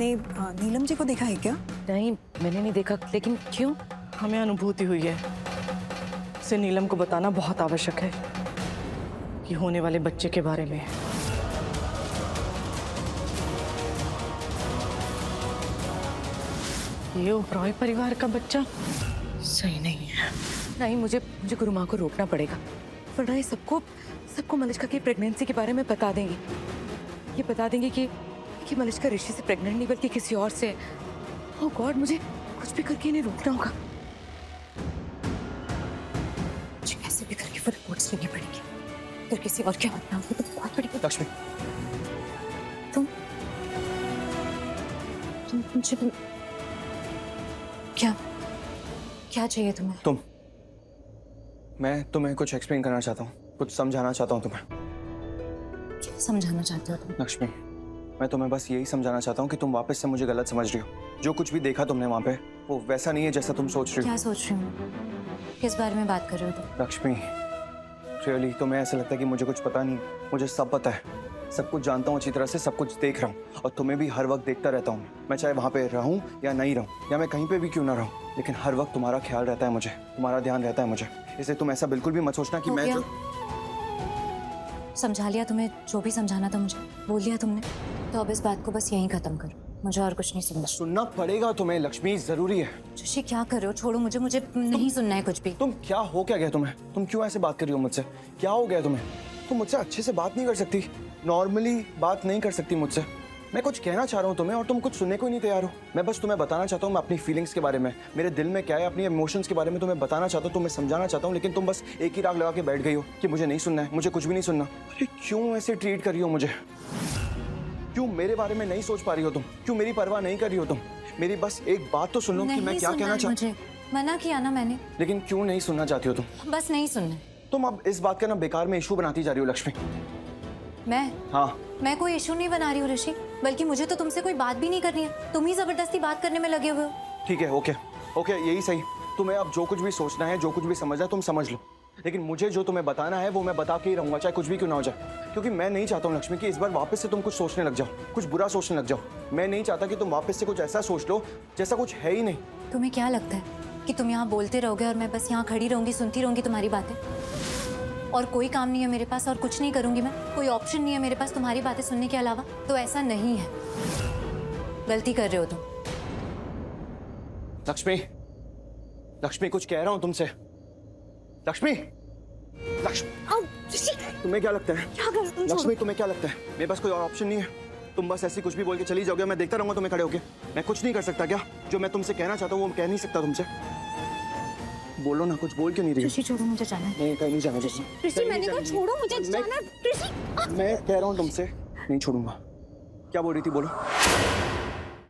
आपने नीलम जी को देखा है क्या? नहीं, मैंने नहीं देखा, लेकिन क्यों? हमें अनुभूति हुई है, इसे नीलम को बताना बहुत आवश्यक है कि होने वाले बच्चे के बारे में। ये ओबरॉय परिवार का बच्चा सही नहीं है। नहीं, मुझे गुरु माँ को रोकना पड़ेगा, वरना ये सबको मलिष्का की प्रेगनेंसी के बारे में बता देंगे। ये बता देंगे कि मलिष्का ऋषि से प्रेग्नेंट नहीं बल्कि किसी और से। ओह गॉड, मुझे कुछ भी करके इन्हें रोकना होगा। मुझे कैसे भी करके वो रिपोर्ट्स लेनी पड़ेगी, फिर किसी और के हाथ में होगी तो बहुत बड़ी। लक्ष्मी, तुम मुझे क्या चाहिए तुम्हें? मैं तुम्हें कुछ एक्सप्लेन करना चाहता हूँ, कुछ समझाना चाहता हूँ तुम्हें। क्या समझाना चाहते हो तुम? लक्ष्मी, मैं तुम्हें बस यही समझाना चाहता हूँ कि तुम वापस से मुझे गलत समझ रही हो। जो कुछ भी देखा तुमने वहाँ पे वो वैसा नहीं है जैसा तुम सोच रही हो। क्या सोच रही हूँ? किस बारे में बात कर रहे हो तुम? लक्ष्मी, रियली तुम्हें ऐसा लगता है कि मुझे कुछ पता नहीं है। मुझे सब पता है, सब कुछ जानता हूँ अच्छी तरह से, सब कुछ देख रहा हूँ और तुम्हें भी हर वक्त देखता रहता हूँ। मैं चाहे वहाँ पे रहूँ या नहीं रहूँ, या मैं कहीं पे भी क्यों ना रहूँ, लेकिन हर वक्त तुम्हारा ख्याल रहता है मुझे, तुम्हारा ध्यान रहता है मुझे। इसलिए तुम ऐसा बिल्कुल भी मत सोचना कि मैं समझा लिया तुम्हें, जो भी समझाना था मुझे बोल लिया तुमने, तो अब इस बात को बस यहीं खत्म करो। मुझे और कुछ नहीं सुनना। सुनना पड़ेगा तुम्हें लक्ष्मी, जरूरी है। ऋषि क्या कर रहे हो? छोड़ो मुझे नहीं सुनना है कुछ भी। तुम क्या हो क्या गया तुम्हें? तुम क्यों ऐसे बात कर रही हो मुझसे? क्या हो गया तुम्हें? तुम मुझसे अच्छे से बात नहीं कर सकती, नॉर्मली बात नहीं कर सकती मुझसे। मैं कुछ कहना चाह रहा हूँ तुम्हें और तुम कुछ सुनने को ही नहीं तैयार हो। मैं बस तुम्हें बताना चाहता हूँ, मैं अपनी फीलिंग्स के बारे में, मेरे दिल में क्या है, अपनी इमोशंस के बारे में तुम्हें बताना चाहता हूँ, तुम्हें समझाना चाहता हूँ, लेकिन तुम बस एक ही राग लगा के बैठ गई हो कि मुझे नहीं सुनना है, मुझे कुछ भी नहीं सुनना। अरे क्यों ऐसे ट्रीट कर रही हो मुझे? क्यों मेरे बारे में नहीं सोच पा रही हो तुम? क्यों मेरी परवाह नहीं कर रही हो तुम? मेरी बस एक बात तो सुन लो कि मैं क्या कहना चाहती हूँ। मना किया ना मैंने। लेकिन क्यों नहीं सुनना चाहती हो तुम? बस नहीं सुनना। तुम अब इस बात का ना बेकार में इशू बनाती जा रही हो लक्ष्मी। हाँ, मैं कोई इशू नहीं बना रही हूँ ऋषि, बल्कि मुझे तो तुमसे कोई बात भी नहीं करनी है। तुम ही जबरदस्ती बात करने में लगे हुए हो। ठीक है, ओके, यही सही। तुम्हें अब जो कुछ भी सोचना है, जो कुछ भी समझना है तुम समझ लो, लेकिन मुझे जो तुम्हें बताना है वो मैं बता के ही रहूंगा, चाहे कुछ भी क्यों ना हो जाए। क्योंकि मैं नहीं चाहता हूँ लक्ष्मी कि इस बार वापस से तुम कुछ सोचने लग जाओ, कुछ बुरा सोचने लग जाओ। मैं नहीं चाहता कि तुम वापस से कुछ ऐसा सोच लो जैसा कुछ है ही नहीं। तुम्हें क्या लगता है कि तुम यहाँ बोलते रहोगे और मैं बस यहाँ खड़ी रहूंगी, सुनती रहूंगी तुम्हारी बातें? और कोई काम नहीं है मेरे पास और कुछ नहीं करूंगी मैं? कोई ऑप्शन नहीं है मेरे पास तुम्हारी बातें सुनने के अलावा? तो ऐसा नहीं है, गलती कर रहे हो तुम। लक्ष्मी, कुछ कह रहा हूँ तुमसे। लक्ष्मी, तुम्हें क्या लगता है? लक्ष्मी, तुम्हें क्या लगता है मेरे पास कोई और ऑप्शन नहीं है? तुम बस ऐसी कुछ भी बोल के चली जाओगे, मैं देखता रहूंगा तुम्हें खड़े होके? मैं कुछ नहीं कर सकता क्या? जो मैं तुमसे कहना चाहता हूँ वो कह नहीं सकता तुमसे? बोलो ना, कुछ बोल क्यों नहीं रही? ऋषि छोड़ो, मुझे जाना है। नहीं, कहीं नहीं जाना। ऋषि मैंने कहा छोड़ो, मुझे जाना है। ऋषि मैं कह रहा हूँ तुमसे नहीं छोड़ूंगा। क्या बोल रही थी, बोलो।